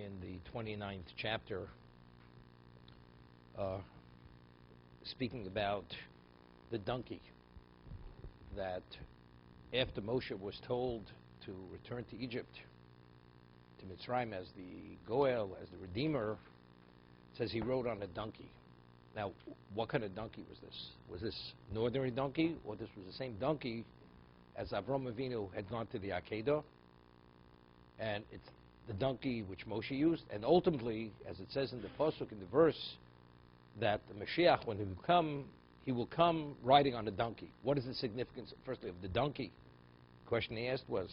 in the 29th chapter, speaking about the donkey, that after Moshe was told to return to Egypt, to Mitzrayim as the Goel, as the Redeemer, it says he rode on a donkey. Now, what kind of donkey was this? Was this an ordinary donkey, or this was the same donkey as Avram Avinu had gone to the Akedah, and it's the donkey which Moshe used, and ultimately, as it says in the Pasuk, in the verse, that the Mashiach, when he will come riding on a donkey. What is the significance, firstly, of the donkey? The question he asked was,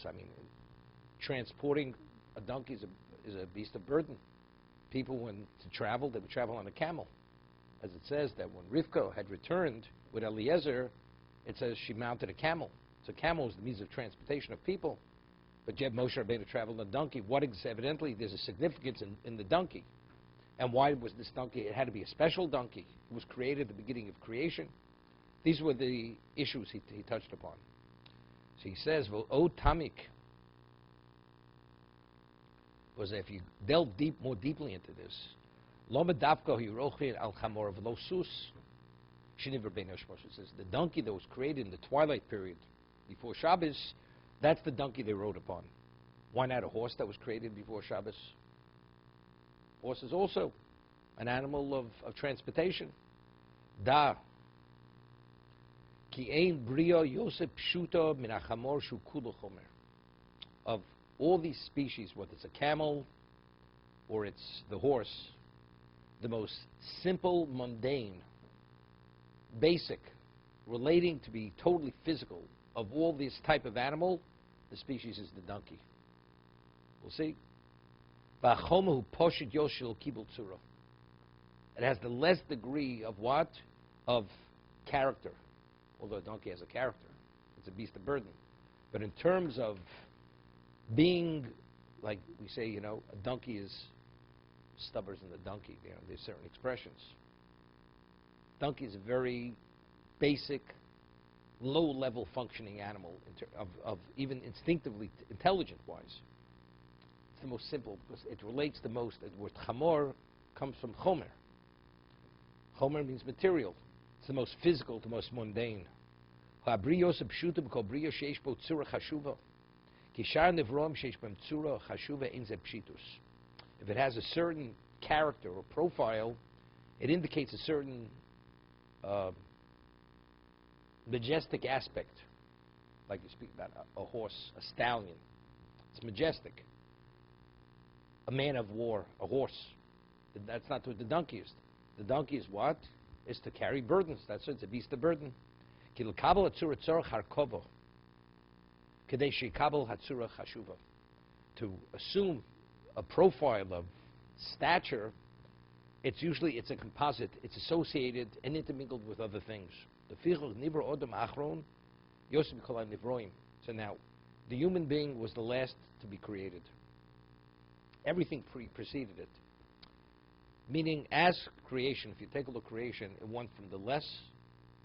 transporting a donkey is a beast of burden. People, when to travel, they would travel on a camel. As it says that when Rivka had returned with Eliezer, it says she mounted a camel. So camel is the means of transportation of people. But yet Moshe Rabbeinu traveled on a donkey. Evidently, there's a significance in the donkey. And why was this donkey? It had to be a special donkey. It was created at the beginning of creation. These were the issues he touched upon. So he says, "Well, O Tamik," was if you delve more deeply into this, Loma Davko Hirochin al Chamor of Losus, Shiniv Rabbeinu Shmoshe says, the donkey that was created in the twilight period before Shabbos, that's the donkey they rode upon. Why not a horse that was created before Shabbos? Horse is also an animal of transportation. Da. Ki ein brio Yosef pshuto min hachamor shu kulu chomer. Of all these species, whether it's a camel or it's the horse, the most simple, mundane, basic, relating to be totally physical of all this type of animal, the species is the donkey. We'll see. It has the less degree of what? Of character. Although a donkey has a character. It's a beast of burden. But in terms of being, like we say, a donkey is stubbers in the donkey. There's certain expressions. Donkey is a very basic, low-level functioning animal, of even instinctively, intelligent-wise. It's the most simple because it relates the most. The word chamor comes from chomer. Chomer means material. It's the most physical, the most mundane. If it has a certain character or profile, it indicates a certain majestic aspect. Like you speak about a horse, a stallion. It's majestic. A man of war, a horse. That's not what the donkey is. The donkey is what? Is to carry burdens. That's it. It's a beast of burden. To assume a profile of stature, it's a composite. It's associated and intermingled with other things. So now, the human being was the last to be created. Everything preceded it. Meaning, as creation, if you take a look at creation, it went from the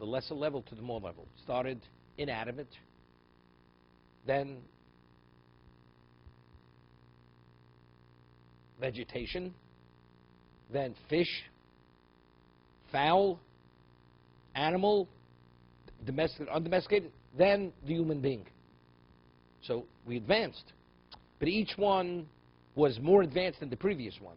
lesser level to the more level. It started inanimate, then vegetation, then fish, fowl, animal, domestic, undomesticated, then the human being. So we advanced. But each one was more advanced than the previous one.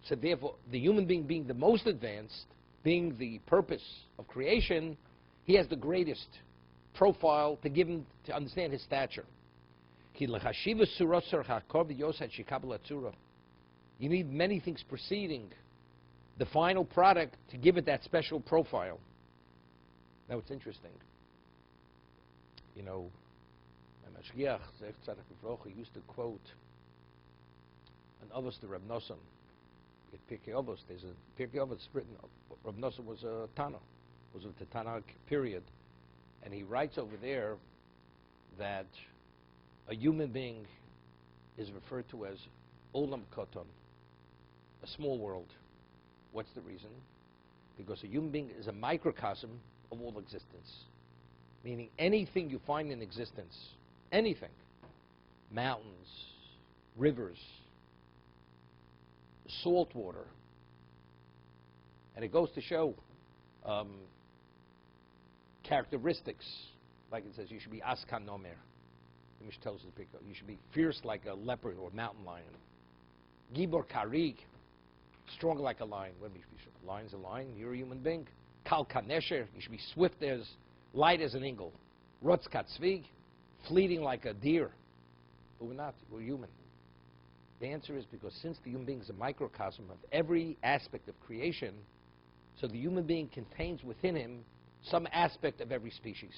So therefore, the human being the most advanced, being the purpose of creation, he has the greatest profile to give him to understand his stature. You need many things preceding the final product to give it that special profile. Now it's interesting. Mashgiach used to quote an Avos to Reb Nosson. At Pirkei Avos, there's a Pirkei Avos written. Reb Nosson was a Tana, was of the Tanakh period, and he writes over there that a human being is referred to as Olam Koton, a small world. What's the reason? Because a human being is a microcosm of all existence. Meaning anything you find in existence, anything, mountains, rivers, salt water. And it goes to show characteristics. Like it says, you should be askan nomer. Which tells the people, you should be fierce like a leopard or a mountain lion. Gibor karig, strong like a lion. What do you be? A lion's a lion. You're a human being. Kal kanesher, you should be swift as, light as an eagle. Rotz katzvig, fleeting like a deer. But we're not. We're human. The answer is because since the human being is a microcosm of every aspect of creation, so the human being contains within him some aspect of every species.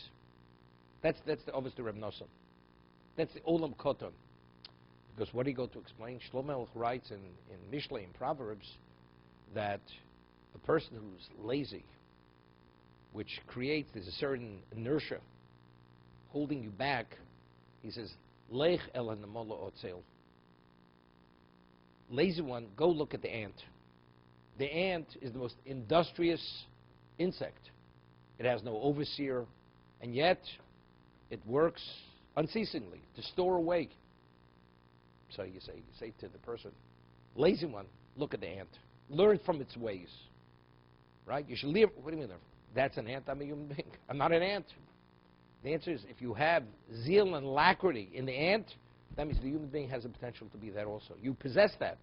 That's the obvious to Reb Nosson. That's the Olam Koton. Because what do you go to explain? Shlomo Melech writes in Mishlei, in Proverbs, that a person who's lazy, which creates, there's a certain inertia holding you back, he says, Lech el hanemola otzel. Lazy one, go look at the ant. The ant is the most industrious insect. It has no overseer, and yet it works unceasingly to store away. So you say to the person, lazy one, look at the ant. Learn from its ways. Right? You should leave. What do you mean? That's an ant? I'm a human being. I'm not an ant. The answer is if you have zeal and alacrity in the ant, that means the human being has the potential to be that also. You possess that.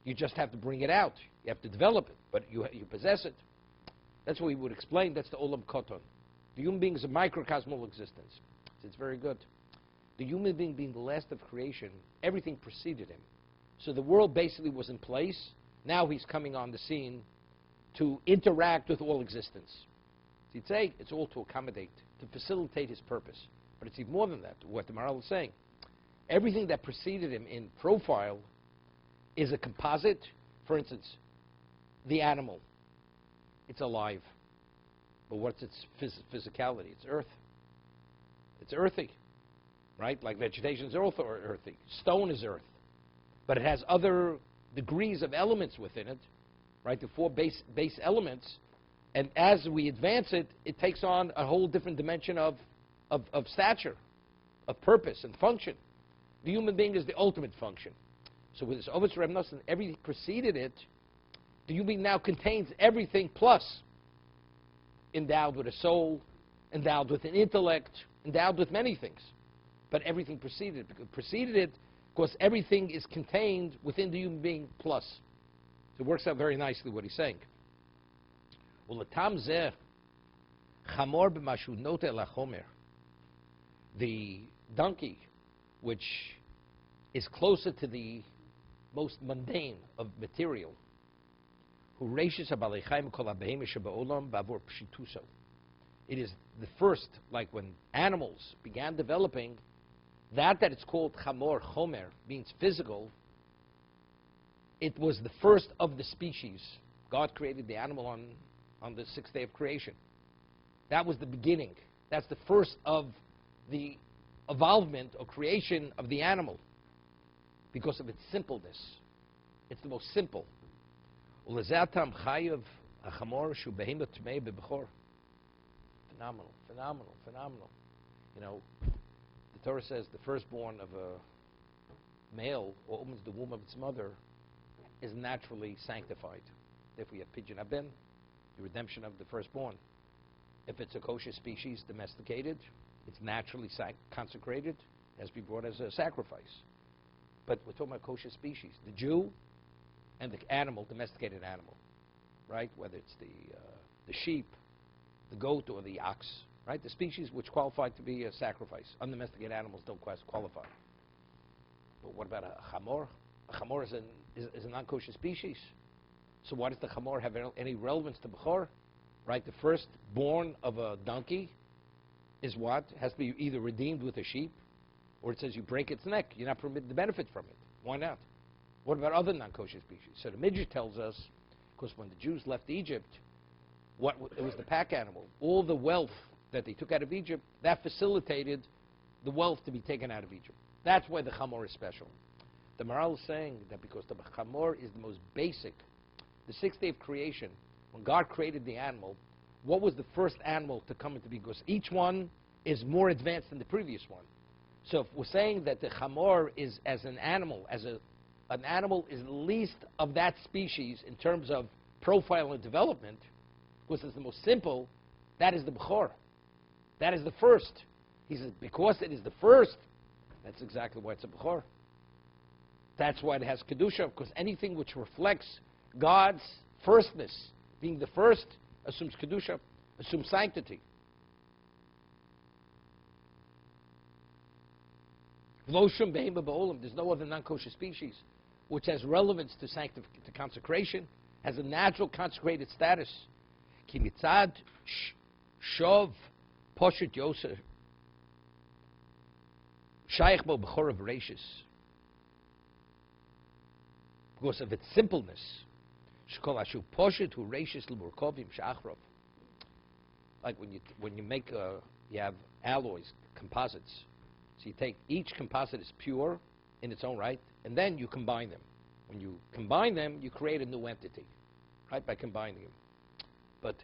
You just have to bring it out. You have to develop it, but you possess it. That's what we would explain. That's the Olam Koton. The human being is a microcosmal existence. It's very good. The human being the last of creation, everything preceded him. So the world basically was in place. Now he's coming on the scene to interact with all existence. So you'd say it's all to accommodate, to facilitate his purpose. But it's even more than that, what the Maharal is saying. Everything that preceded him in profile is a composite. For instance, the animal. It's alive. But what's its physicality? It's earth. It's earthy. Right? Like vegetation is also earthy. Stone is earth. But it has other degrees of elements within it. Right? The four base elements. And as we advance it, it takes on a whole different dimension of stature, of purpose and function. The human being is the ultimate function. So with this Ovetz Reb Nosson, everything preceded it, the human being now contains everything plus. Endowed with a soul, endowed with an intellect, endowed with many things. But everything preceded it because everything is contained within the human being plus. So it works out very nicely what he's saying. The donkey, which is closer to the most mundane of material, it is the first, like when animals began developing, that it's called chamor, chomer, means physical. It was the first of the species. God created the animal on the sixth day of creation. That was the beginning. That's the first of the evolvement or creation of the animal because of its simpleness. It's the most simple. Phenomenal, phenomenal, phenomenal. You know, the Torah says the firstborn of a male or opens the womb of its mother is naturally sanctified. Therefore, you have Pidyon Haben, the redemption of the firstborn. If it's a kosher species, domesticated, it's naturally consecrated, it has to be brought as a sacrifice. But we're talking about kosher species. The Jew and the animal, domesticated animal, right? Whether it's the sheep, the goat, or the ox, right? The species which qualify to be a sacrifice. Undomesticated animals don't qualify. But what about a chamor? A chamor is a non-kosher species. So why does the chamor have any relevance to Bechor? Right? The firstborn of a donkey is what? Has to be either redeemed with a sheep, or it says you break its neck. You're not permitted to benefit from it. Why not? What about other non-kosher species? So the Midrash tells us, because when the Jews left Egypt, it was the pack animal. All the wealth that they took out of Egypt, that facilitated the wealth to be taken out of Egypt. That's why the chamor is special. The Maharal is saying that because the chamor is the most basic, the sixth day of creation, when God created the animal, what was the first animal to come into being? Because each one is more advanced than the previous one. So if we're saying that the chamor is as an animal, as a an animal is least of that species in terms of profile and development, because it's the most simple, that is the Bechor. That is the first. He says, because it is the first, that's exactly why it's a Bechor. That's why it has Kedusha, because anything which reflects God's firstness, being the first, assumes Kedusha, assumes sanctity. There's no other non-kosher species which has relevance to to consecration, has a natural consecrated status. Ki mitzad shov poshet yoser shaykh bo b'chorav reishis, because of its simpleness. Shkol ashu poshet hu reishis l'murkovim shachrov. Like when you make you have alloys, composites. So you take each composite is pure in its own right, and then you combine them. When you combine them, you create a new entity, right, by combining them. But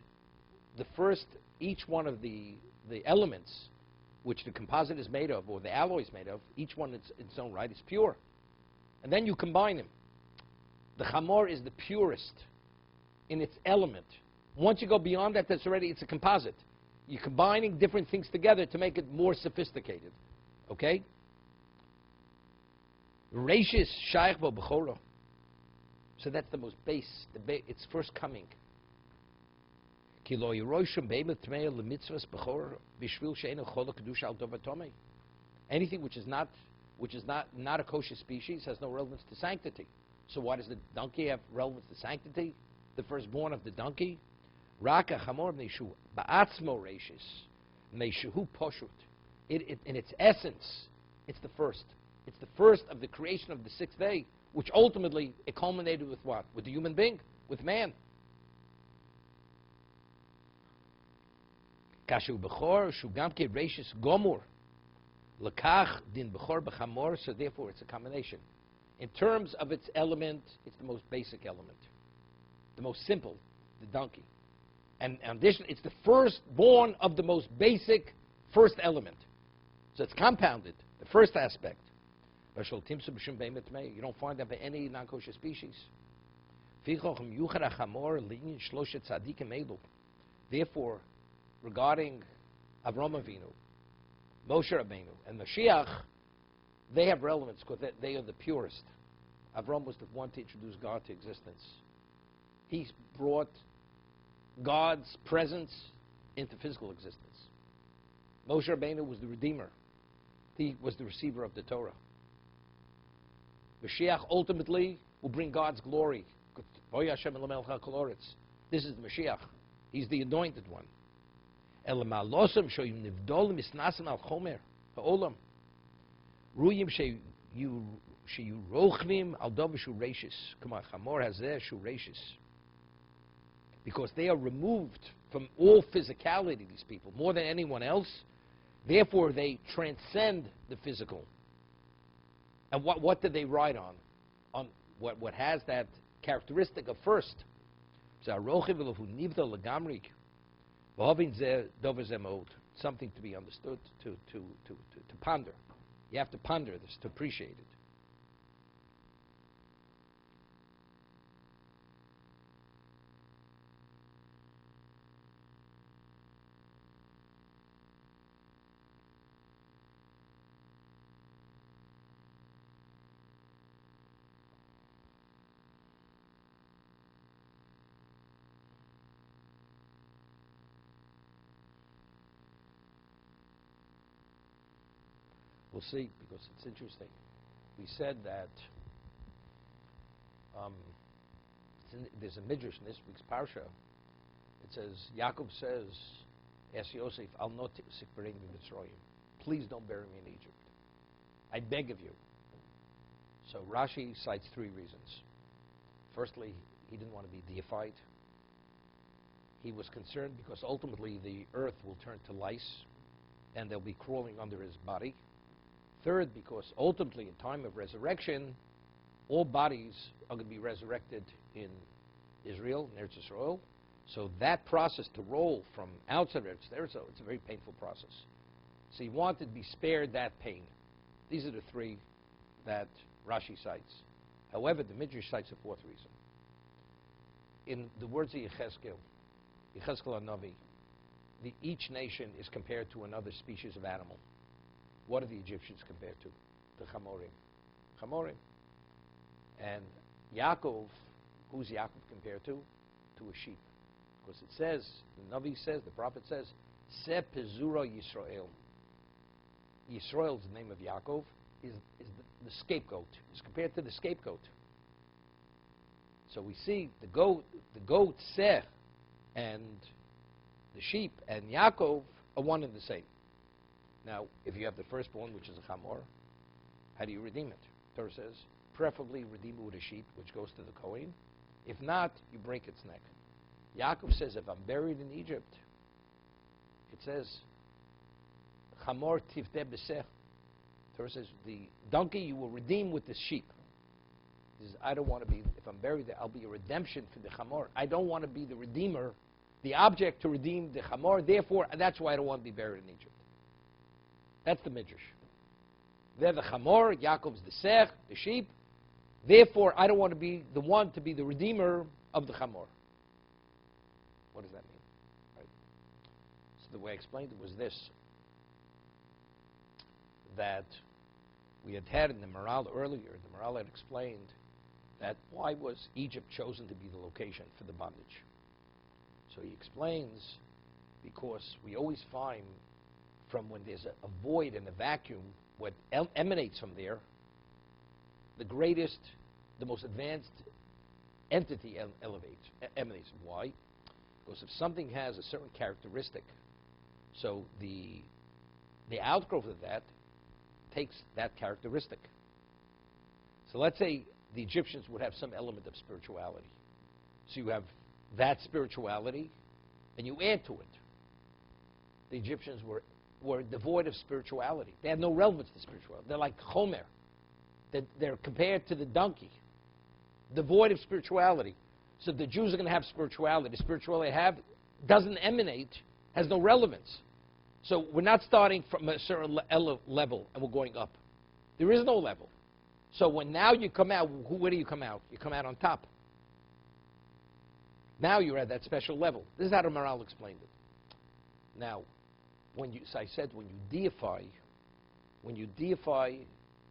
the first, each one of the elements which the composite is made of, or the alloy is made of, each one in its own right is pure. And then you combine them. The chamor is the purest in its element. Once you go beyond that, it's a composite. You're combining different things together to make it more sophisticated. Okay? Reishis shaykh bo b'choro. So that's the most base. It's first coming. Ki lo yiroshim be'emet tmei lemitzvahs b'chor b'shvil she'eino cholo kedusha al dov atomei. Anything which is not a kosher species has no relevance to sanctity. So why does the donkey have relevance to sanctity? The firstborn of the donkey. Raka chamor meishu ba'atzmo reishis meishu poshut. In its essence, it's the first. It's the first of the creation of the sixth day, which ultimately it culminated with what? With the human being, with man. Kashu bechor shugamke reishis gomur lekach din bechor b'chamor. So therefore, it's a combination. In terms of its element, it's the most basic element, the most simple, the donkey. And in addition, it's the firstborn of the most basic first element. So it's compounded, the first aspect. You don't find that by any non-kosher species. Therefore, regarding Avram Avinu, Moshe Rabbeinu, and Mashiach, they have relevance because they are the purest. Avram was the one to introduce God to existence. He brought God's presence into physical existence. Moshe Rabbeinu was the Redeemer. He was the receiver of the Torah. Mashiach ultimately will bring God's glory. This is the Mashiach. He's the anointed one. Because they are removed from all physicality, these people, more than anyone else. Therefore, they transcend the physical. And what did they ride on? On what has that characteristic of first. Something to be understood, to ponder. You have to ponder this to appreciate it. We'll see, because it's interesting. We said that there's a midrash in this week's parsha. It says, Yaakov says, ask Yosef, I'll not bring me Mitzrayim. Please don't bury me in Egypt. I beg of you. So Rashi cites three reasons. Firstly, he didn't want to be deified. He was concerned because ultimately the earth will turn to lice and they'll be crawling under his body. Third, because ultimately in time of resurrection, all bodies are going to be resurrected in Israel, in Eretz Yisrael. So that process to roll from outside Eretz Yisrael, it's a very painful process. So he wanted to be spared that pain. These are the three that Rashi cites. However, the Midrash cites a fourth reason. In the words of Yechezkel Hanavi, each nation is compared to another species of animal. What are the Egyptians compared to? The Chamorim. And Yaakov, who's Yaakov compared to? To a sheep. Because it says, the Navi says, the prophet says, Se Pezura Yisrael. Yisrael is the name of Yaakov, is the scapegoat. It's compared to the scapegoat. So we see the goat Seh, and the sheep and Yaakov are one and the same. Now, if you have the firstborn, which is a chamor, how do you redeem it? Torah says, preferably redeem it with a sheep, which goes to the Kohen. If not, you break its neck. Yaakov says, if I'm buried in Egypt, it says, chamor tivteh b'seh. Torah says, the donkey you will redeem with the sheep. He says, I don't want to be, if I'm buried there, I'll be a redemption for the chamor. I don't want to be the redeemer, the object to redeem the chamor. Therefore, that's why I don't want to be buried in Egypt. That's the midrash. They're the chamor, Yaakov's the sech, the sheep. Therefore, I don't want to be the one to be the redeemer of the chamor. What does that mean? Right. So the way I explained it was this, that we had in the Maral earlier, the Maral had explained that why was Egypt chosen to be the location for the bondage. So he explains, because we always find from when there's a void and a vacuum, what emanates from there, the greatest, the most advanced entity emanates. Why? Because if something has a certain characteristic, so the outgrowth of that takes that characteristic. So let's say the Egyptians would have some element of spirituality. So you have that spirituality, and you add to it. The Egyptians were devoid of spirituality. They had no relevance to spirituality. They're like Chomer. They're compared to the donkey, devoid of spirituality. So the Jews are going to have spirituality. The spirituality they have doesn't emanate, has no relevance. So we're not starting from a certain level and we're going up. There is no level. So when now you come out, where do you come out? You come out on top. Now you're at that special level. This is how the Maral explained it. Now, so I said when you deify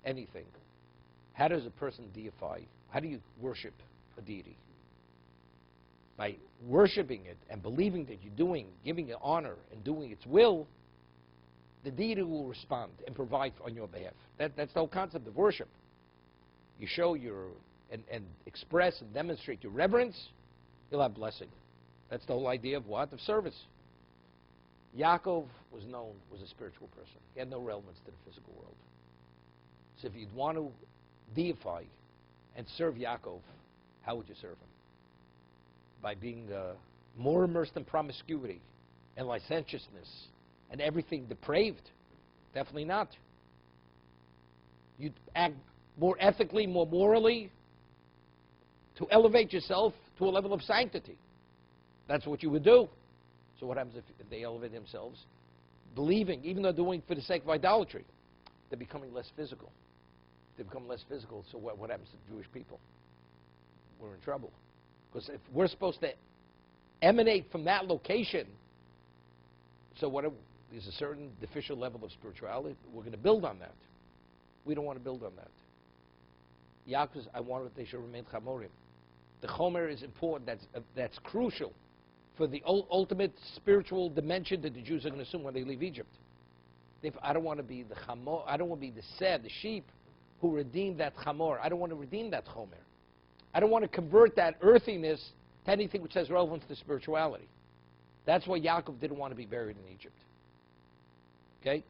anything, how does a person deify? How do you worship a deity? By worshiping it and believing that you're giving it honor and doing its will, the deity will respond and provide on your behalf. That's the whole concept of worship. You show and express and demonstrate your reverence, you'll have blessing. That's the whole idea of what? Of service. Yaakov was a spiritual person. He had no relevance to the physical world. So if you'd want to deify and serve Yaakov, how would you serve him? By being more immersed in promiscuity and licentiousness and everything depraved? Definitely not. You'd act more ethically, more morally, to elevate yourself to a level of sanctity. That's what you would do. So what happens if they elevate themselves? Believing, even though doing it for the sake of idolatry, they're becoming less physical. They become less physical, so what happens to Jewish people? We're in trouble. Because if we're supposed to emanate from that location, so there's a certain deficient level of spirituality, we're going to build on that. We don't want to build on that. Yaakov says, I want that they should remain chamorim. The chomer is important, that's crucial for the ultimate spiritual dimension that the Jews are going to assume when they leave Egypt. I don't want to be the chamor, I don't want to be the seh, the sheep, who redeemed that chamor. I don't want to redeem that chomer. I don't want to convert that earthiness to anything which has relevance to spirituality. That's why Yaakov didn't want to be buried in Egypt. Okay?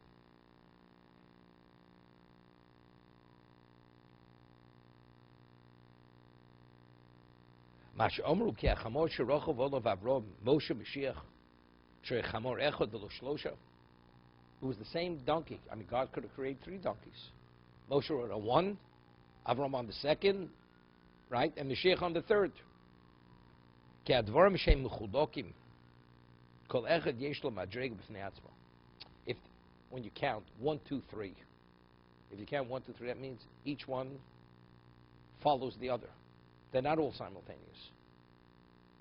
It was the same donkey. I mean, God could have created 3 donkeys. Moshe on one, Avram on the second, right? And Mashiach on the third. If when you count 1, 2, 3, if you count 1, 2, 3, that means each one follows the other. They're not all simultaneous.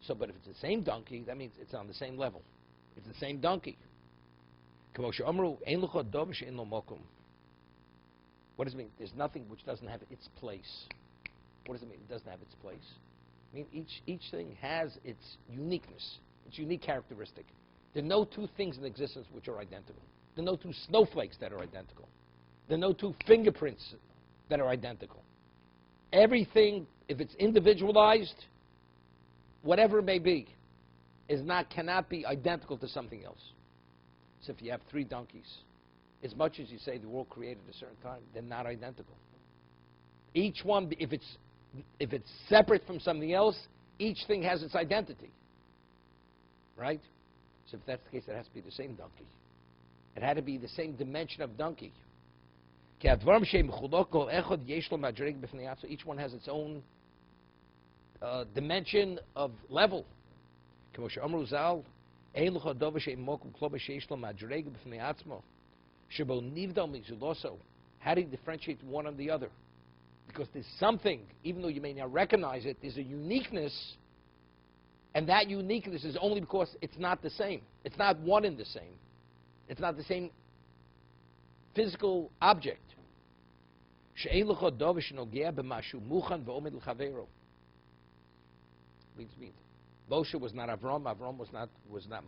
So, but if it's the same donkey, that means it's on the same level. It's the same donkey. What does it mean? There's nothing which doesn't have its place. What does it mean? It doesn't have its place. I mean, each thing has its uniqueness, its unique characteristic. There are no two things in existence which are identical. There are no two snowflakes that are identical. There are no two fingerprints that are identical. Everything, if it's individualized, whatever it may be, cannot be identical to something else. So if you have three donkeys, as much as you say the world created at a certain time, they're not identical. Each one, if it's separate from something else, each thing has its identity. Right? So if that's the case, it has to be the same donkey. It had to be the same dimension of donkey. Each one has its own dimension of level. How do you differentiate one from the other? Because there's something, even though you may not recognize it, there's a uniqueness, and that uniqueness is only because it's not the same. It's not one and the same. It's not the same physical object. Moshe was not Avram. Avram was not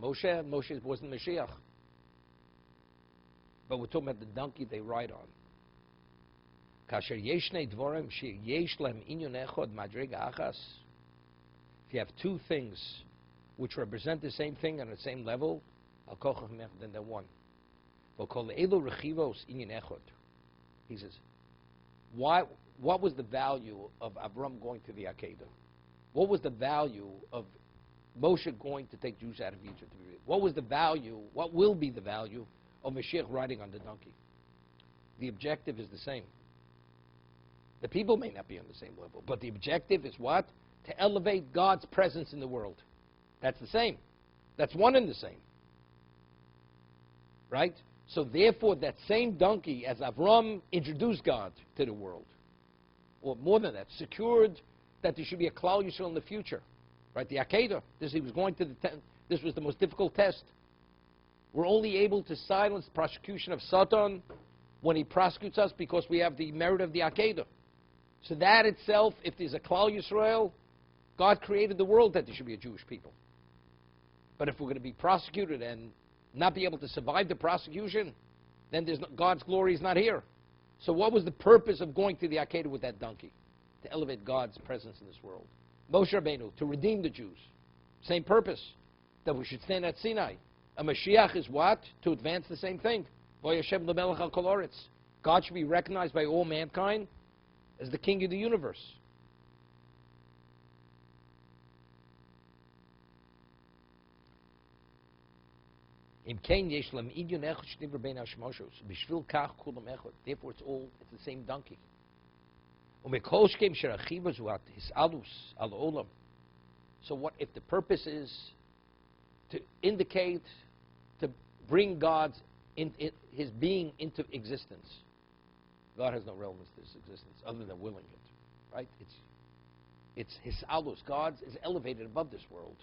Moshe. Moshe wasn't Mashiach. But we're talking about the donkey they ride on. If you have two things which represent the same thing on the same level, then they're one. He says, what was the value of Avram going to the Akedah? What was the value of Moshe going to take Jews out of Egypt? What was the value, what will be the value of Mashiach riding on the donkey? The objective is the same. The people may not be on the same level, but the objective is what? To elevate God's presence in the world. That's the same. That's one and the same. Right? So therefore, that same donkey, as Avram introduced God to the world, or more than that, secured that there should be a Klal Yisrael in the future. Right? The Akedah. This was the most difficult test. We're only able to silence the prosecution of Satan when he prosecutes us because we have the merit of the Akedah. So that itself, if there's a Klal Yisrael, God created the world that there should be a Jewish people. But if we're going to be prosecuted and not be able to survive the prosecution, then God's glory is not here. So what was the purpose of going to the Akedah with that donkey? To elevate God's presence in this world. Moshe Rabbeinu, to redeem the Jews. Same purpose, that we should stand at Sinai. A Mashiach is what? To advance the same thing. Vayechi l'melech al kol haaretz. God should be recognized by all mankind as the king of the universe. Therefore, it's the same donkey. So what if the purpose is to indicate, to bring his being into existence? God has no relevance to this existence other than willing it, right? It's his alus. God is elevated above this world.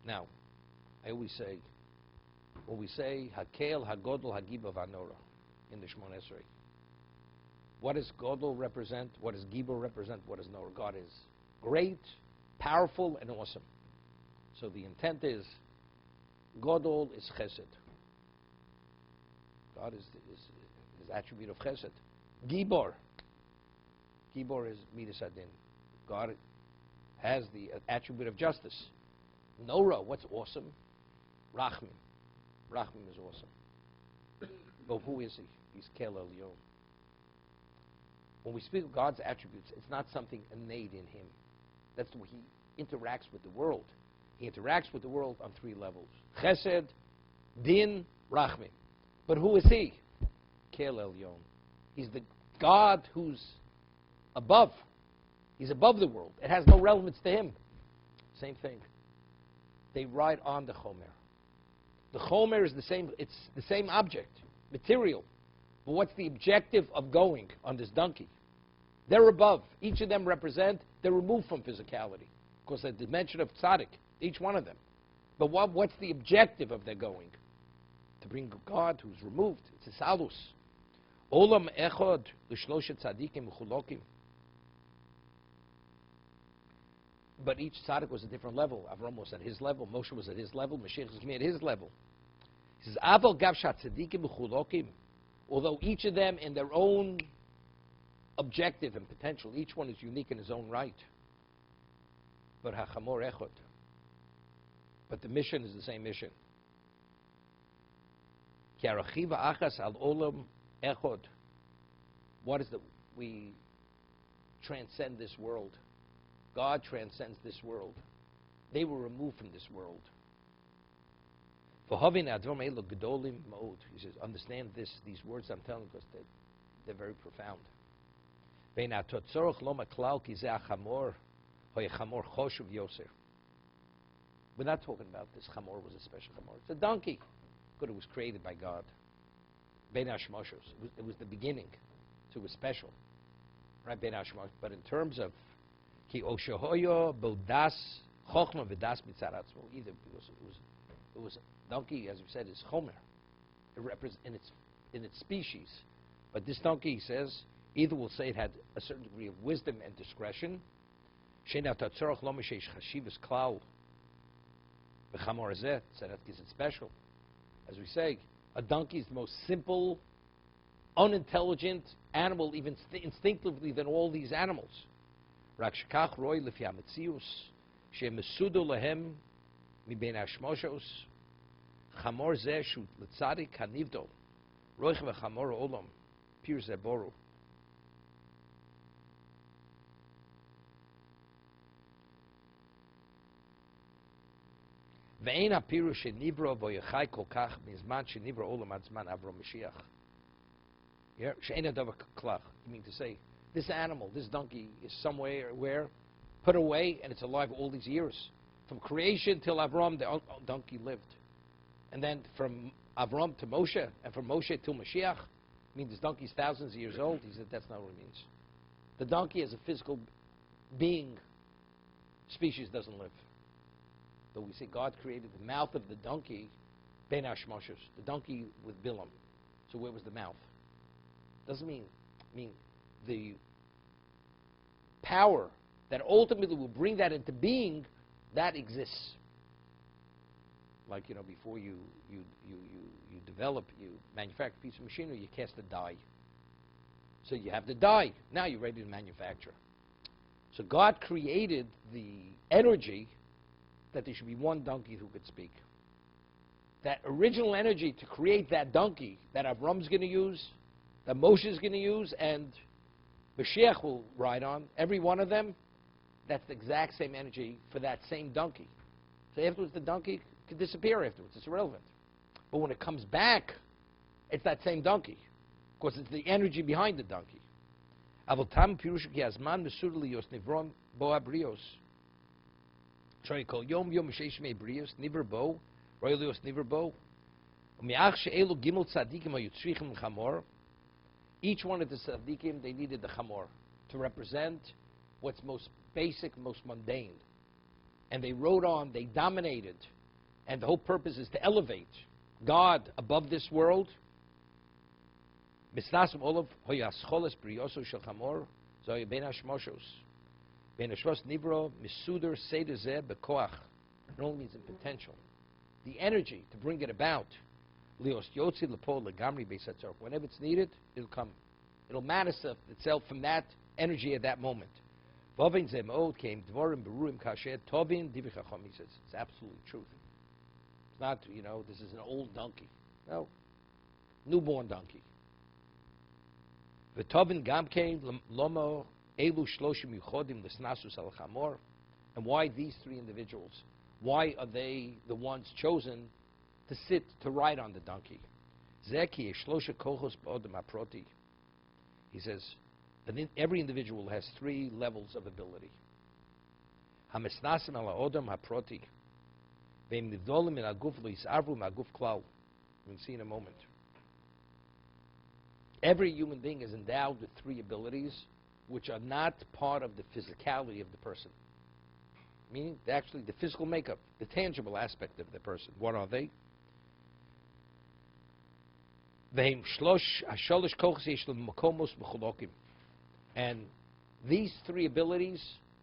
Now, I always say, when we say Hakel, Hagodol, Hagiba, Vanora in the Shemon Esrei, what does Godol represent? What does Gibor represent? What does Norah? God is great, powerful, and awesome. So the intent is, Godol is Chesed. God is his attribute of Chesed. Gibor is Midas Adin. God has the attribute of justice. Norah, what's awesome? Rachmim. Rachmim is awesome. But who is he? He's Kel Elyon. When we speak of God's attributes, it's not something innate in him. That's the way he interacts with the world. He interacts with the world on three levels. Chesed, Din, Rachmim. But who is he? Kel Elyon. He's the God who's above. He's above the world. It has no relevance to him. Same thing. They ride on the Chomer. The Chomer is the same, it's the same object, material. But what's the objective of going on this donkey? They're above. Each of them they're removed from physicality. Of course, the dimension of tzaddik, each one of them. But what's the objective of their going? To bring God who's removed. It's a salus. Olam echod l'shloshet tzaddikim uchulokim. But each tzaddik was a different level. Avram was at his level. Moshe was at his level. Mashiach was at his level. He says, Aval gav tzaddikim uchulokim. Although each of them in their own objective and potential, each one is unique in his own right. But hachamor echod. But the mission is the same mission. Ki arachiva achas al olam echod. What is we transcend this world. God transcends this world. They were removed from this world. He says, understand these words I'm telling because they're very profound. We're not talking about this chamor was a special chamor. It's a donkey. Good, it was created by God. It was the beginning. So it was special. Right? But in terms of ki oshohoyo bodas chochma v'das mitzaratzmo, either because it was donkey, as we said, is chomer. It represents in its species. But this donkey, he says, either will say it had a certain degree of wisdom and discretion. Sheina tatzorach lo mishesh chashivas klal v'chamor hazeh, so that gives it special. As we say, a donkey is the most simple, unintelligent animal, even instinctively, than all these animals. Rak shekach roi lefi hametzius shemesudo lehem mibein hashmoshos chamor zeh shu l'tzadik hanivdo roich v'chamor olam pir zeboru. Ve'ein hapiru shenibro voyechai kol kach mizman shenibro olam ad zman Avram Mashiach. She'ein adavar klach. You mean to say, this animal, this donkey, is somewhere where put away, and it's alive all these years. From creation till Avram, the donkey lived. And then from Avram to Moshe, and from Moshe till Mashiach, I mean, this donkey's thousands of years old. He said, that's not what it means. The donkey as a physical being, species doesn't live. But we say God created the mouth of the donkey, Ben Hashmoshes, the donkey with Bilam. So where was the mouth? Doesn't mean the power that ultimately will bring that into being, that exists. Like, before you develop, you manufacture a piece of machinery, you cast a die. So you have the die. Now you're ready to manufacture. So God created the energy that there should be one donkey who could speak. That original energy to create that donkey that Avram's going to use, that Moshe is going to use, and Mashiach will ride on, every one of them, that's the exact same energy for that same donkey. So afterwards, the donkey could disappear afterwards. It's irrelevant. But when it comes back, it's that same donkey. Of course, it's the energy behind the donkey. Avotam pirush ki azman mesud liyos nivron bo abrios. Sorry, call yom yom sheish me brios niver bo roy liyos niver bo. Umiach she'elu gimel tzadikim hayutzrichim chamor. Each one of the tzaddikim, they needed the chamor to represent what's most basic, most mundane. And they rode on, they dominated. And the whole purpose is to elevate God above this world. Misnasim olav hoyascholes brioso shel chamor zoy ben hashmoshos. Ben hashmos nivro misuder seder zeh bekoach. It only means in potential. The energy to bring it about. Lios yotzi lepo legamri beisatzor. Whenever it's needed, it'll come. It'll manifest itself from that energy at that moment. Vovin zemod came dvorim beruim kasher tovin divichachom. He says it's absolutely truth. It's not, this is an old donkey. No, newborn donkey. V'tovin gam came lomo elu shloshim yuchodim l'snasus al chamor. And why these three individuals? Why are they the ones chosen to ride on the donkey? Zeki shlosha kochos b'odem haproti. He says, every individual has three levels of ability. Hamesnasim ala odem haproti. Ve'im nivdolim min aguf lo yisarvu ma'aguf klal. We'll see in a moment. Every human being is endowed with three abilities, which are not part of the physicality of the person. Meaning, actually, the physical makeup, the tangible aspect of the person. What are they? And these three abilities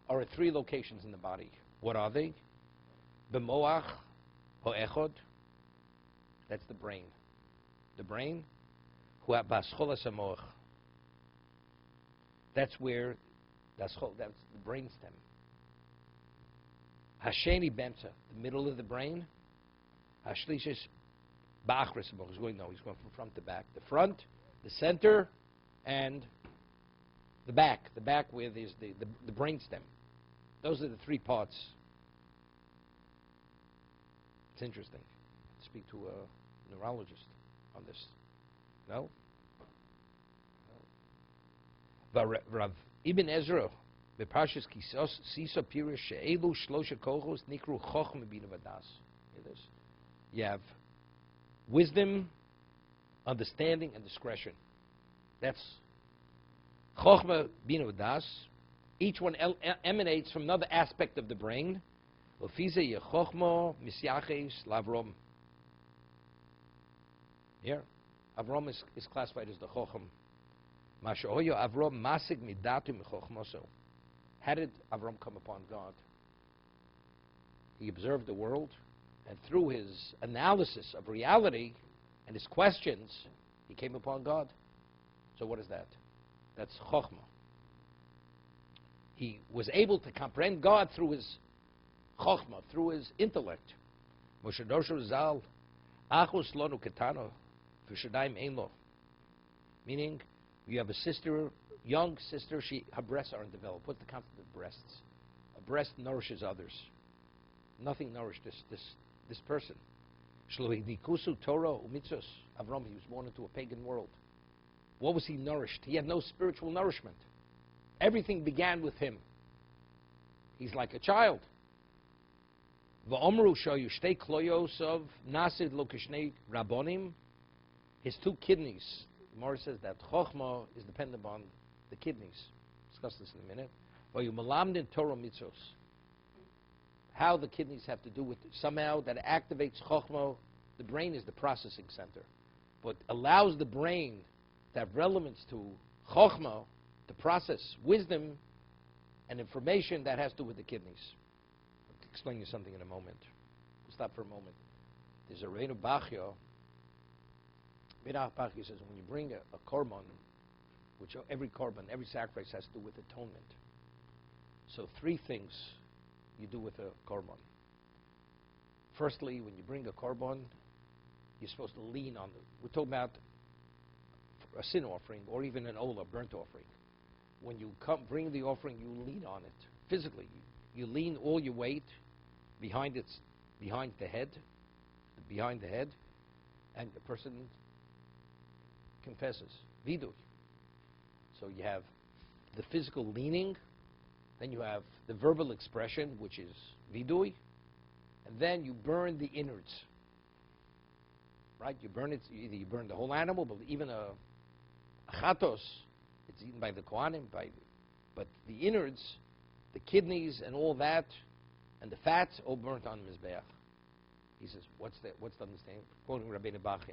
are at three locations in the body. What are they? B'moach ha'echod. That's the brain. The brain. B'ascholas ha'moach. That's where, that's the brain stem. Hasheni bemtza, the middle of the brain. Hashlish is ba'achris ha'moach. He's going from front to back. The front, the center, and the back. The back where there's the brain stem. Those are the three parts. It's interesting. Speak to a neurologist on this. No? Rav Ibn Ezra, the Parshas Sisa Pirish She'elu Shlosha Kochos Nikru Chochma Bina Vadas. You have wisdom, understanding, and discretion. That's Chochma Bina Vadas. Each one emanates from another aspect of the brain. Here, Avram is classified as the Chochem. How did Avram come upon God? He observed the world, and through his analysis of reality and his questions, he came upon God. So what is that? That's Chochmah. He was able to comprehend God through his Chochmah, through his intellect. Moshe Dorsho Zal, Achos Lonu Ketano, V'Shadaim Ein Lo. Meaning, you have a sister, young sister, her breasts aren't developed. What's the concept of breasts? A breast nourishes others. Nothing nourished this person. Shlohidikusu Torah umitzos. Avram, he was born into a pagan world. What was he nourished? He had no spiritual nourishment. Everything began with him. He's like a child. V'omru shoyu shtei kloyos of nasid lokishnei rabbonim. His two kidneys. Gemara says that chokhmah is dependent on the kidneys. Discuss this in a minute. V'yu malamdin Torah mitzvos. How the kidneys have to do with somehow that activates chokhmah. The brain is the processing center, but allows the brain to have relevance to chokhmah, to process wisdom and information that has to do with the kidneys. I'll explain you something in a moment. We'll stop for a moment. There's a Reinu Bachya. Reinu Bachya says when you bring a korban, which every sacrifice has to do with atonement. So three things you do with a korban. Firstly, when you bring a korban, you're supposed to lean on it. We're talking about a sin offering or even an olah, burnt offering. When you bring the offering, you lean on it physically. You lean all your weight behind the head, and the person confesses vidui. So you have the physical leaning, then you have the verbal expression, which is vidui, and then you burn the innards. Right? You burn it. Either you burn the whole animal, but even a chatos. It's eaten by the Kohanim, but the innards, the kidneys and all that, and the fats, all burnt on Mizbeach. He says, what's the understanding? Quoting Rabbeinu Bachya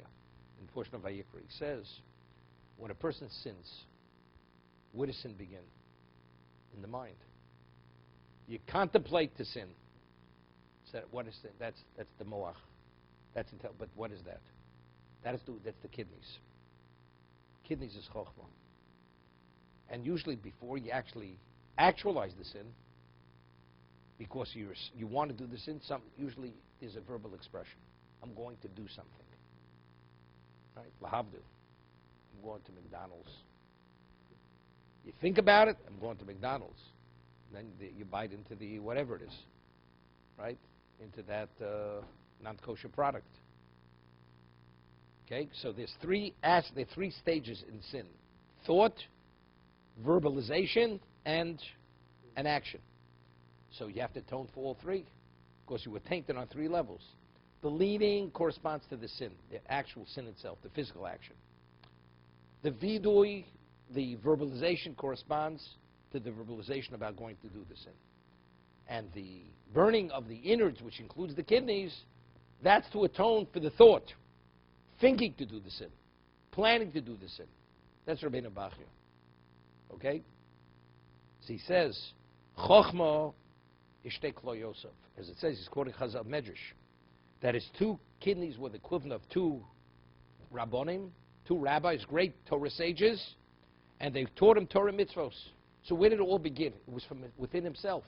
in the portion of Vayechi, he says, when a person sins, where does sin begin? In the mind. You contemplate the sin. So what is sin? That's the moach. But what is that? That's the kidneys. Kidneys is chokhmah. And usually before you actually actualize the sin, because you want to do the sin, usually there's a verbal expression. I'm going to do something. Right? Lahavdu. I'm going to McDonald's. You think about it, I'm going to McDonald's. Then you bite into the whatever it is. Right? Into that non-kosher product. Okay? So there are three stages in sin. Thought, verbalization, and an action. So you have to atone for all three, because you were tainted on three levels. The leading corresponds to the sin, the actual sin itself, the physical action. The vidui, the verbalization, corresponds to the verbalization about going to do the sin. And the burning of the innards, which includes the kidneys, that's to atone for the thought, thinking to do the sin, planning to do the sin. That's Rabbeinu Bachya. Okay? So he says, Chochma ishte klo Yosef. As it says, he's quoting Chazal Medrash, that his two kidneys were the equivalent of two Rabbonim, two rabbis, great Torah sages, and they taught him Torah mitzvos. So where did it all begin? It was from within himself.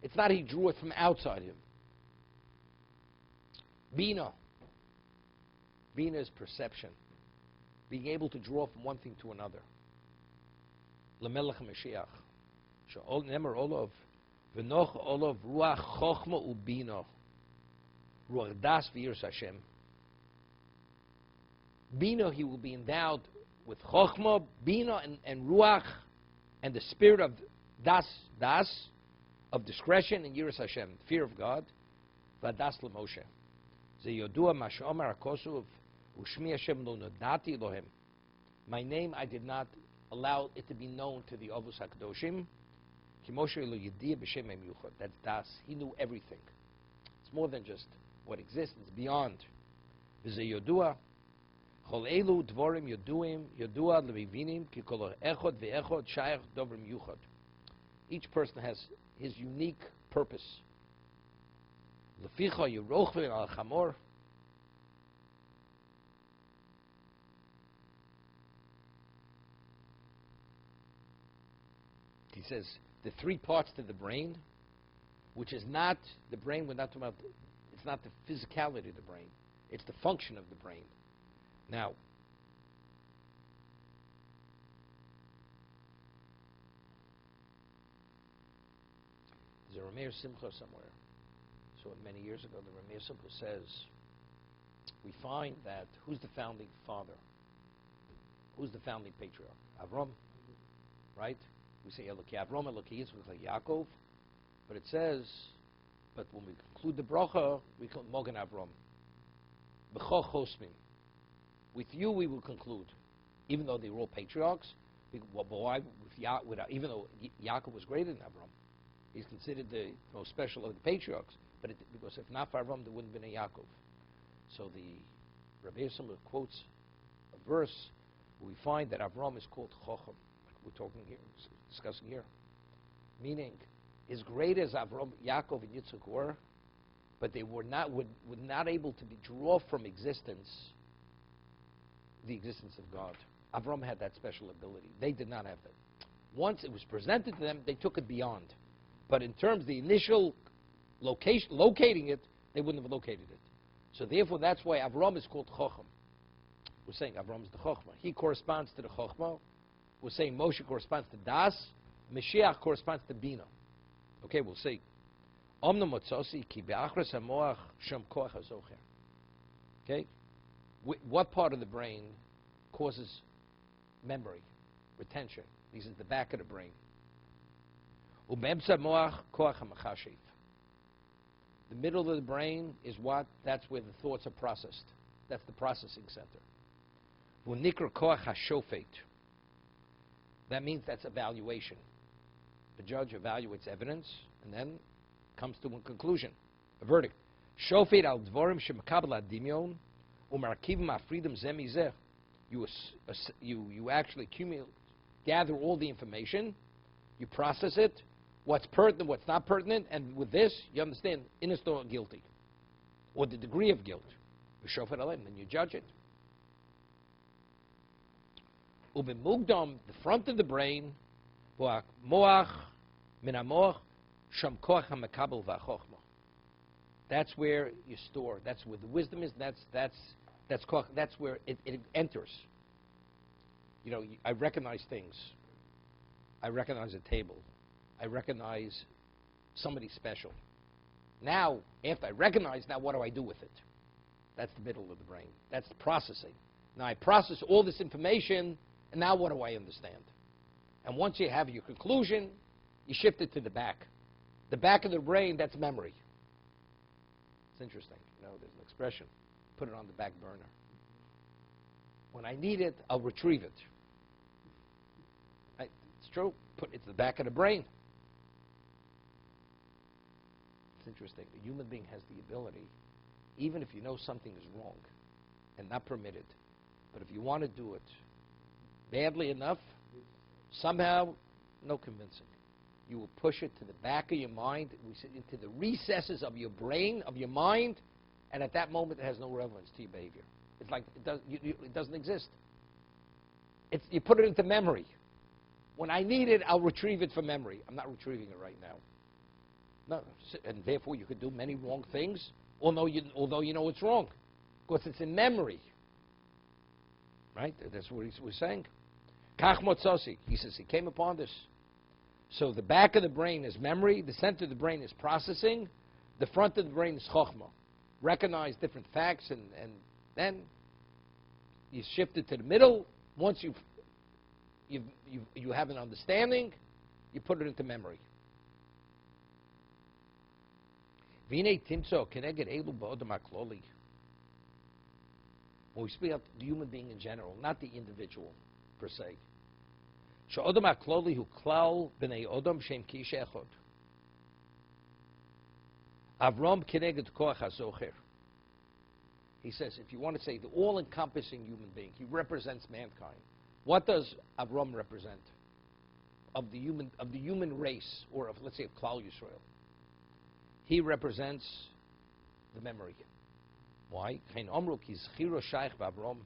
It's not he drew it from outside him. Bina. Bina is perception. Being able to draw from one thing to another. Lemelech Mashiach. She'ol nemer olav. V'noch olav ruach chochma ubina. Ruach das v'yiras Hashem. Bina, he will be endowed with chochma, bina, and ruach, and the spirit of das, of discretion and yiras Hashem, fear of God. V'das l'Moshe. Ze yodua mash'omar hakosuv u'shmi Hashem lo nodati Elohim. My name I did not allow it to be known to the Avos HaKadoshim. Ki Moshe lo yediyah b'shem ha'miyuchad. That's das. He knew everything. It's more than just what exists. It's beyond. V'ze yodua chol elu dvorim yoduim yodua levivinim ki kol echod ve'echod shayach dovrim yuchad. Each person has his unique purpose. Leficha yerochvin al chamor. He says the three parts to the brain, which is not the brain. We're not talking about. It's not the physicality of the brain. It's the function of the brain. Now, there's a Rameir Simcha somewhere. So many years ago, the Rameir Simcha says, we find that who's the founding father? Who's the founding patriarch? Avram, right? We say Eloki Avram, Eloki Yitzchak, like Yaakov. But it says, but when we conclude the bracha, we call Mogen Avram. B'cho chosmin. With you, we will conclude, even though they were all patriarchs. Why? Even though Yaakov was greater than Avram, he's considered the most special of the patriarchs. But because if not for Avram, there wouldn't have been a Yaakov. So the Rabbi Yisrael quotes a verse where we find that Avram is called Chochem. We're talking here, discussing here, meaning as great as Avram, Yaakov, and Yitzchak were, but they were not able to draw from existence the existence of God. Avram had that special ability. They did not have that. Once it was presented to them, they took it beyond. But in terms of the initial locating it, they wouldn't have located it. So therefore, that's why Avram is called Chochem. We're saying Avram is the Chochmah. He corresponds to the Chochmah. We're saying Moshe corresponds to Das. Mashiach corresponds to Bina. Okay, we'll see. Omna motzosi ki be'achras hamoach shem koach hazocher. Okay? What part of the brain causes memory, retention? This is the back of the brain. Ubemsa moach koach hamachashiv. The middle of the brain is what? That's where the thoughts are processed. That's the processing center. V'nikra koach hashofet. That means that's evaluation. The judge evaluates evidence and then comes to a conclusion, a verdict. Shofet al dvorim shemakabel adimyon umarkiv ma'afridim zemizeh. You actually accumulate, gather all the information, you process it, what's pertinent, what's not pertinent, and with this, you understand innocent or guilty, or the degree of guilt. Shofet alim, then you judge it. Ubimugdam, the front of the brain, moach minamoch sham koach hamakabel va'chochma. That's where you store. That's where the wisdom is. That's where it enters. You know, I recognize things. I recognize a table. I recognize somebody special. Now, after I recognize, now what do I do with it? That's the middle of the brain. That's the processing. Now I process all this information, and now what do I understand? And once you have your conclusion, you shift it to the back. The back of the brain, that's memory. It's interesting. You know, there's an expression, put it on the back burner. When I need it, I'll retrieve it. It's true. Put it to the back of the brain. It's interesting. A human being has the ability, even if you know something is wrong and not permitted, but if you want to do it badly enough, somehow, no convincing. You will push it to the back of your mind, into the recesses of your brain, of your mind, and at that moment it has no relevance to your behavior. It's like it doesn't exist. You put it into memory. When I need it, I'll retrieve it from memory. I'm not retrieving it right now. No, and therefore you could do many wrong things, although you know it's wrong, because it's in memory. Right? That's what we're saying. Kach motzosi. He says he came upon this. So the back of the brain is memory, the center of the brain is processing, the front of the brain is chokhmah. Recognize different facts, and then you shift it to the middle. Once you have an understanding, you put it into memory. V'nei timtzo keneged elu ba'odam hakloli. When we speak about the human being in general, not the individual per se. She'odam hakloli hu klal b'nei odam shem ki'ish echad. Avram keneged koach hazocher. He says, if you want to say the all-encompassing human being, he represents mankind. What does Avram represent of the human race, or of, let's say, of Klal Yisrael? He represents the memory. Why? Chen omru ki zchiro shaykh v'Avram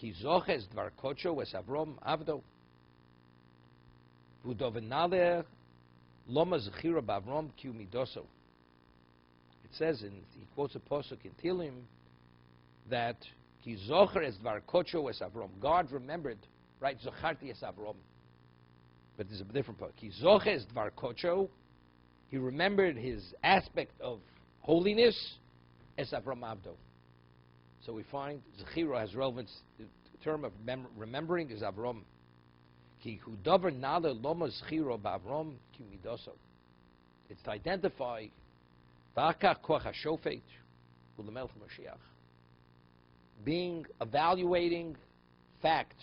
ki zoches dvar kocho es Avram avdo v'udovenaler loma zchiro b'Avram ki umidoso. It says, he quotes a pasuk in Tehillim, that ki zocher es dvar kocho es Avram. God remembered, right? Zocharti es Avram. But there's a different part. Ki zocher es dvar kocho. He remembered his aspect of holiness as Avram Avdo. So we find Zechira has relevance. The term of remembering is Avram. Ki hu davar nala loma Zechiro ba'Avram ki midoso. It's to identify v'akach koach hashofet u'lemelch Mashiach. Being, evaluating fact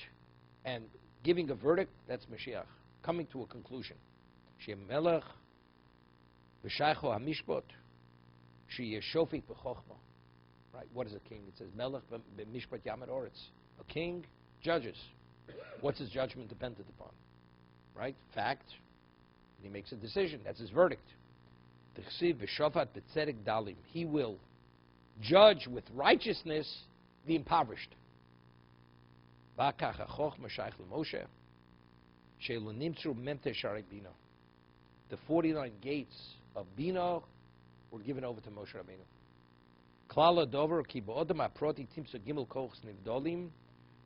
and giving a verdict, that's Mashiach. Coming to a conclusion. Shem melech v'shaycho hamishpot sheyeh shofet b'chochma. Right? What is a king? It says melech b'mishpat yamad oretz. A king judges. What's his judgment dependent upon? Right? Fact. And he makes a decision. That's his verdict. T'chsiv v'shofat b'tzedek dalim. He will judge with righteousness the impoverished. V'akach ha'chochma shayich l'Moshe she'lo nimtzu memte sharei bina. The 49 gates of Bina were given over to Moshe Rabbeinu. Klal hadover ki ba'odam ha'proti timtzu gimel kochs nivdolim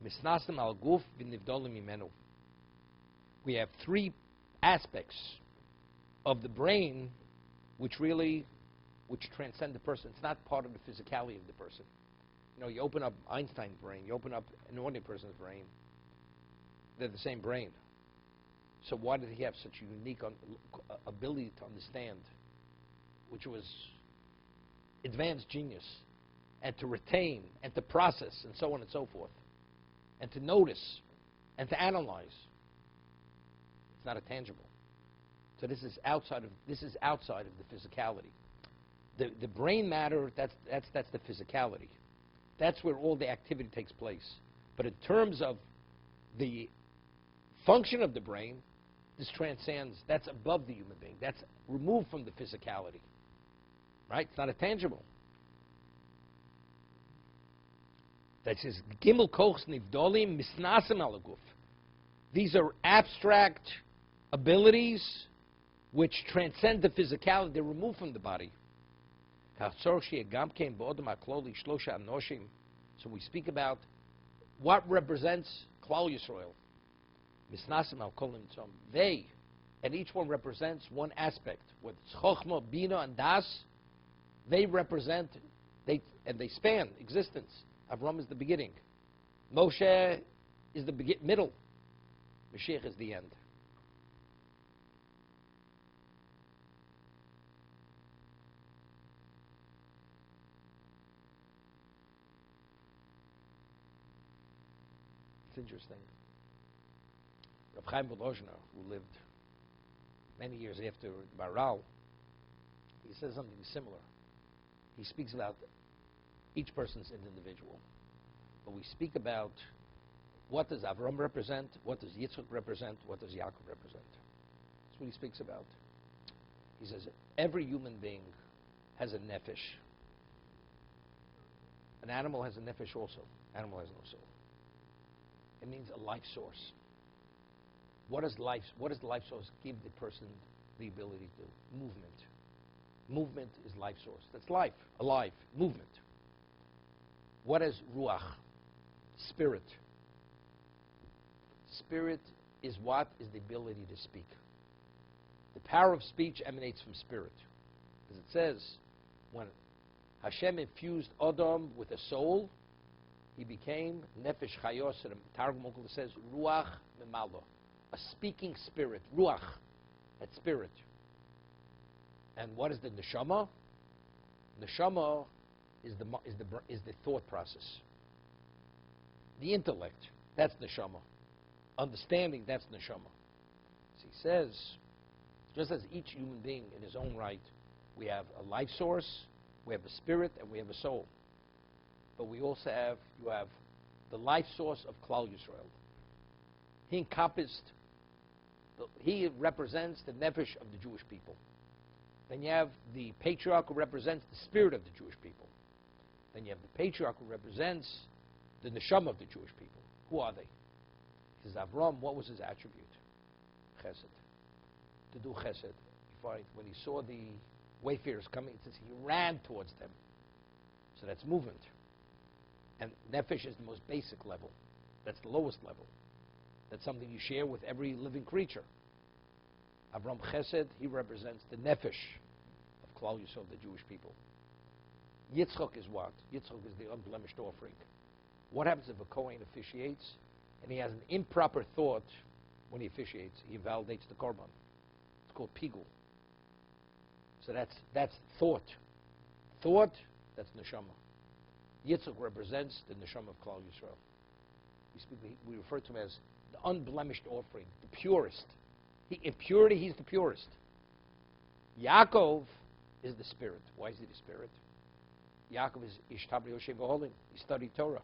misnasim al guf v'nivdolim imenu. We have three aspects of the brain which transcend the person. It's not part of the physicality of the person. You know, you open up Einstein's brain, you open up an ordinary person's brain, they're the same brain. So why did he have such a unique ability to understand, which was advanced genius, and to retain, and to process, and so on and so forth, and to notice, and to analyze? It's not a tangible. So this is outside of the physicality. The brain matter, that's the physicality. That's where all the activity takes place. But in terms of the function of the brain, this transcends, that's above the human being. That's removed from the physicality. Right? It's not a tangible. That says, Gimel kochs nivdolim misnasim al guf. These are abstract abilities which transcend the physicality. They're removed from the body. So we speak about what represents Klal Yisrael. They, and each one represents one aspect. With Chochmah, Bina, and Das, they represent, and they span existence. Avram is the beginning. Moshe is the middle. Mashiach is the end. It's interesting. Rav Chaim Volozhiner, who lived many years after Maral, he says something similar. He speaks about each person's an individual. But we speak about what does Avram represent, what does Yitzchak represent, what does Yaakov represent. That's what he speaks about. He says every human being has a nefesh. An animal has a nefesh also. Animal has no soul. It means a life source. What does the life source give the person the ability to do? Movement. Movement is life source. That's life, alive, movement. What is ruach? Spirit. Spirit is what? Is the ability to speak. The power of speech emanates from spirit. As it says, when Hashem infused Adam with a soul, he became nefesh chayos, and Targum says, ruach memalo, a speaking spirit, ruach, that spirit. And what is the neshama? Neshama is the thought process. The intellect, that's neshama. Understanding, that's neshama. So he says, just as each human being in his own right, we have a life source, we have a spirit, and we have a soul. But we also have, you have the life source of Klal Yisrael. He represents the nefesh of the Jewish people. Then you have the patriarch who represents the spirit of the Jewish people. Then you have the patriarch who represents the neshama of the Jewish people. Who are they? He says, Avram, what was his attribute? Chesed. To do chesed. You find when he saw the wayfarers coming, it says he ran towards them. So that's movement. And nefesh is the most basic level. That's the lowest level. That's something you share with every living creature. Avram Chesed, he represents the nefesh of Klal Yisrael, the Jewish people. Yitzchak is what? Yitzchak is the unblemished offering. What happens if a Kohen officiates and he has an improper thought when he officiates? He invalidates the korban. It's called pigul. So that's thought. Thought, that's neshama. Yitzchak represents the neshama of Klal Yisrael. We refer to him as the unblemished offering, the purest. In purity, he's the purest. Yaakov is the spirit. Why is he the spirit? Yaakov is Ishtabri Yoshev V'Holim. He studied Torah.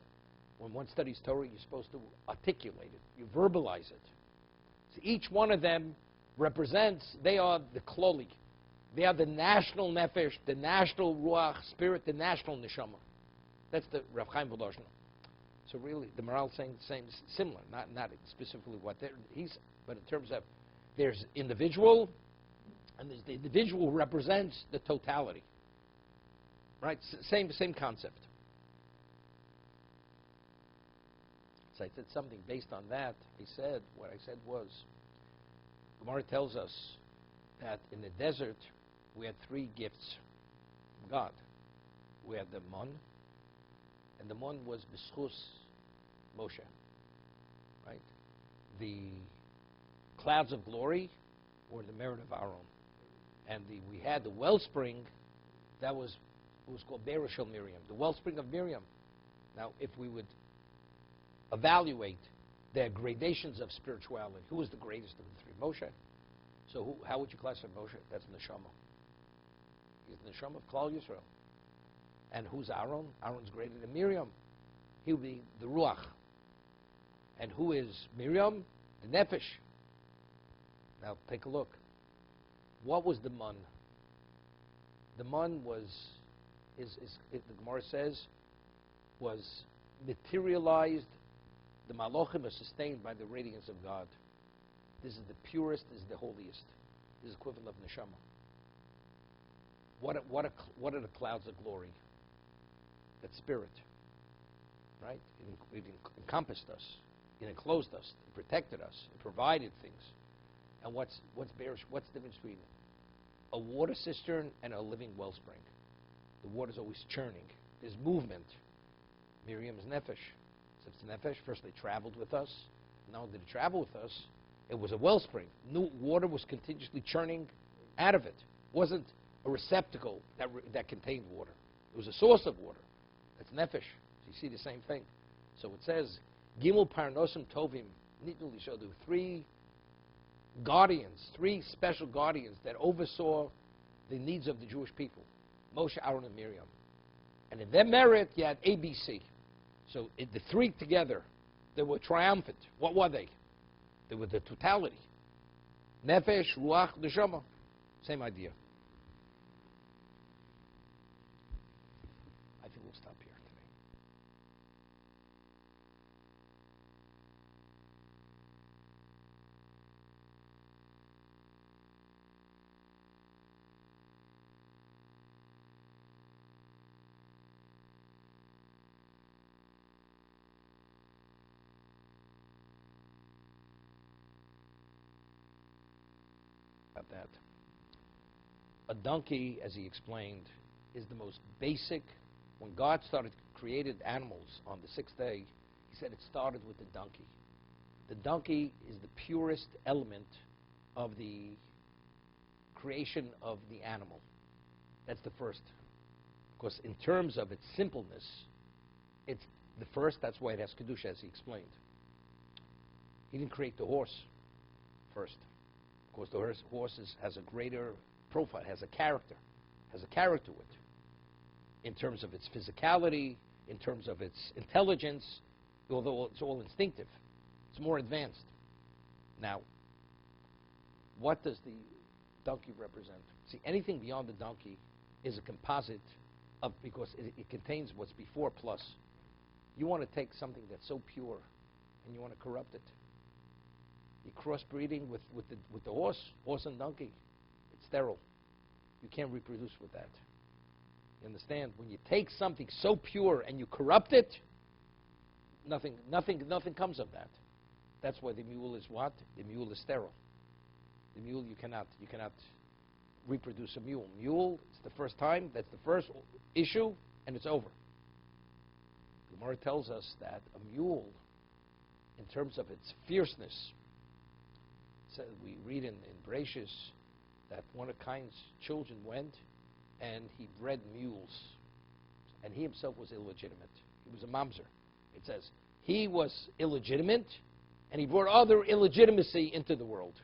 When one studies Torah, you're supposed to articulate it. You verbalize it. So each one of them represents, they are the kloli. They are the national nefesh, the national ruach spirit, the national neshama. That's the Rav Chaim Volozhiner. So really, the Maral saying the same, similar, not specifically what he's, but in terms of there's individual, and there's the individual who represents the totality. Right? Same concept. So I said something based on that. What I said was, Gemara tells us that in the desert we had three gifts from God. We had the man, and the man was b'schus Moshe. Right? The clouds of glory were the merit of Aaron. And we had the wellspring, it was called Bereshel Miriam, the wellspring of Miriam. Now, if we would evaluate their gradations of spirituality, who was the greatest of the three? Moshe. So how would you classify Moshe? That's neshama. He's the neshama of Klal Yisrael. And who's Aaron? Aaron's greater than Miriam. He would be the ruach. And who is Miriam? The nefesh. Now take a look. What was the man? The man was, the Gemara says, was materialized. The malachim are sustained by the radiance of God. This is the purest, this is the holiest. This is equivalent of neshama. What are the clouds of glory? That's spirit. Right? It encompassed us. It enclosed us. It protected us. It provided things. And what's the difference between a water cistern and a living wellspring? The water's always churning. There's movement. Miriam's nefesh. So it's nefesh. First they traveled with us. Not only did it travel with us, it was a wellspring. New water was continuously churning out of it. It wasn't a receptacle that contained water. It was a source of water. That's nefesh. So you see the same thing. So it says, Gimel Parnosim Tovim Nitnu Lishodu. Three guardians, 3 special guardians that oversaw the needs of the Jewish people: Moshe, Aaron, and Miriam. And in their merit, you had ABC. So the 3 together, they were triumphant. What were they? They were the totality. Nefesh, Ruach, Neshama. Same idea. I think we'll stop here today. About that. A donkey, as he explained, is the most basic. When God created animals on the 6th day, he said it started with the donkey. The donkey is the purest element of the creation of the animal. That's the first. Because in terms of its simpleness, it's the first. That's why it has Kedusha, as he explained. He didn't create the horse first. Of course, the horse has a greater profile, has a character to it. In terms of its physicality, in terms of its intelligence, although it's all instinctive. It's more advanced. Now, what does the donkey represent? See, anything beyond the donkey is a composite of, because it contains what's before plus. You want to take something that's so pure and you want to corrupt it. You're crossbreeding with the horse and donkey. It's sterile. You can't reproduce with that. You understand? When you take something so pure and you corrupt it, nothing comes of that. That's why the mule is what? The mule is sterile. The mule, you cannot reproduce a mule. Mule, it's the first time, that's the first issue, and it's over. The Gemara tells us that a mule, in terms of its fierceness, so we read in Parshas that one of Cain's children went and he bred mules, and he himself was illegitimate. He was a mamzer. It says he was illegitimate, and he brought other illegitimacy into the world.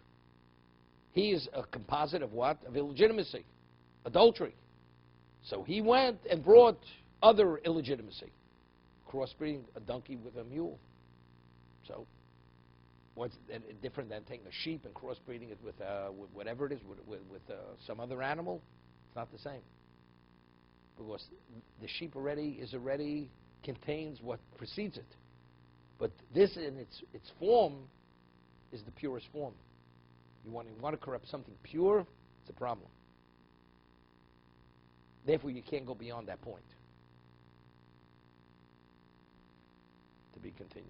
He is a composite of what? Of illegitimacy, adultery. So he went and brought other illegitimacy, crossbreeding a donkey with a mule. So what's different than taking a sheep and crossbreeding it with whatever it is, with some other animal? It's not the same. Because the sheep already contains what precedes it. But this in its form is the purest form. You want to corrupt something pure, it's a problem. Therefore, you can't go beyond that point. To be continued.